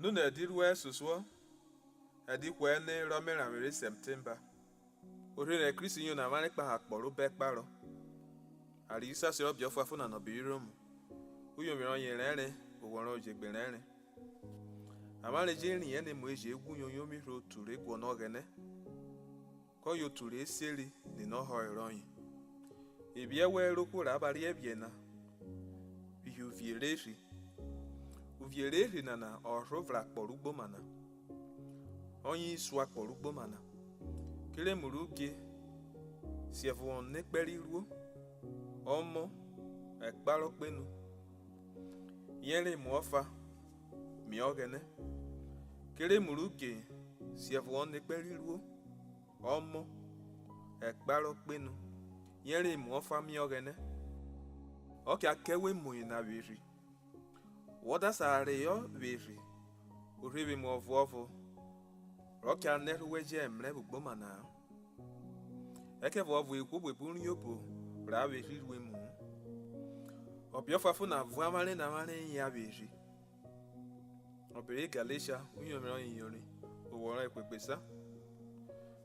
Nuna edirwe suswo edikwe ne romera mere September. Orire Kristi na mani pa akporo be paro. Ari isa se obio fafu na no birum. Uyo mi ron yere oworan ojegbere. Amale je rin ene mo eje egun yoyo mi ro ture gwo no gene. Ko yo ture eseri ni no ho iroyin. Ebi ewe roku ra bari ebie na. Bi uvierefi. Uvierefi na orovra akporugbo mana. Onye isu akporugbo mana. Kele muruge si evon nekperi ruo. Omo ekparo penu. Yere muofa mi ogene. Kele muruge si evon nekperi ruo. Omo ekparo penu. Yere muofa mi ogene. Oke akewe mu na wiri. Woda sare yo wiri. Uribi mu ovuovu. Roki aneru weje emre bugbo mana. Eke vovu ikwu buni yobo ra wiri ruwe mu. Obiofafu na vu amale na male ya wiri. Obere Galatia unyo mero yori. Oworo ekwepesa.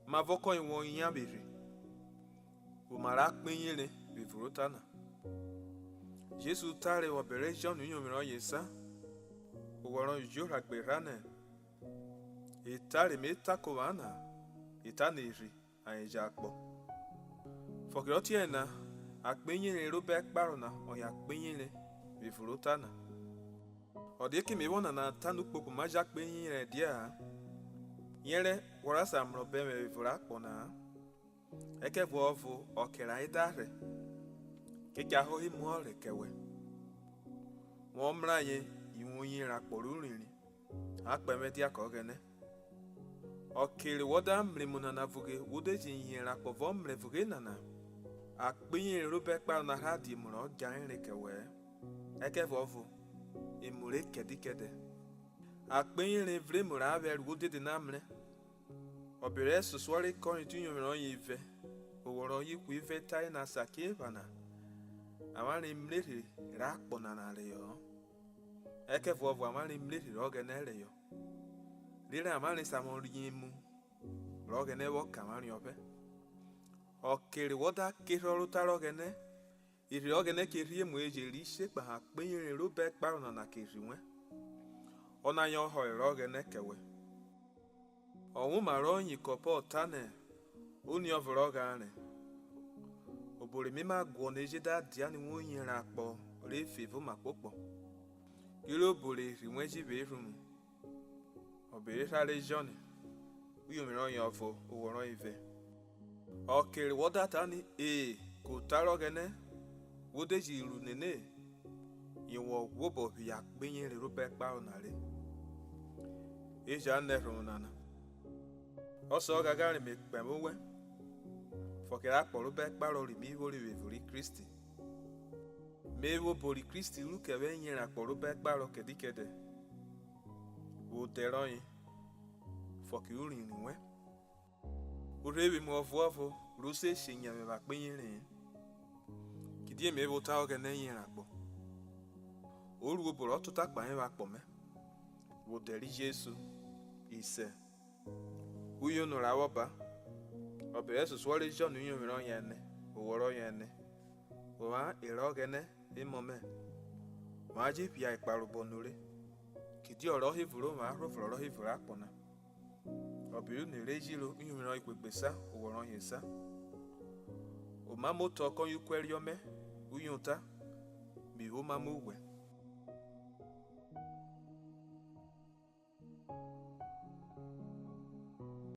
Ma voko iwon ya wiri. O mara penyere bivurutana. Jesu tare obere John unyo mero yesa. Oworo jora gberane. Itare meta kovana. Itaniri ayeja akpo. Fokiroti ena akpenyere robe akparona oya akpenyere bivurutana. Odeki me wona na tanu popo maja akpenyere dia. Yere warasa mrobe me bivura akpona. Eke vovu okera idare. Keke ahohi muore kewe. Womraye iwunyi rakporu rinri. Akpeme dia kogene. Okere woda mrimuna na vuge wodeji ihe rakpovo mrevuge nana. Akpenye robe kpa na hadi muro gaire kewe. Eke vovu imure kedikede. Akpenye revre mura aver wode na mre. Obere suswari korin tunyo miro yive. Oworo yiku ive tai na sake bana. Amani mleri rakpo na nareyo. Eke vovu amani mleri rogenere yo. Lira amani samori yimu. Rogene wo kamani ope. Okere woda kiroro tarogene. Iri ogene kirie mu eje rishe pa akpenyere robe kparona na kiriwe. Ona yo ho rogene kewe. Owu maro yin kopo tane. Oni ovro gane. Obore mima gwo neje da dia ni won yin rapo re fevu mapopo. Kilo bore riwenji be rum. Obere sare Johnny. Uyo miro yin ofo oworan ive. Okere woda tani ko tarogene. Wodeji iru nene. Iwo wobo ya penyere robe kparona re. Eja neru nana. Oso gagari me pemowe. Fokera poro be kparo ri mi wori wevuri Kristi. Me wo bori Kristi lu kewe nyera poro be kparo kedikede. Wo teroyin. Foki uri niwe. Urebi mo ovuovo ruse shinya me bakpenyere. Kidie me wo ta ogene nyera po. Oru wo boro tuta pa yen bakpo me. Wo teri Jesu ise. Uyo no rawo ba. Obere suswari John unyo miro yene. Oworo yene. Owa irogene imome. Maji pia iparubo nure. Kidi oro hivuro ma rofro oro hivuro akpona. Obiru ni rejiro unyo miro ikwepesa oworo yesa. O mamoto kon yukweriome uyunta mi o mamuwe.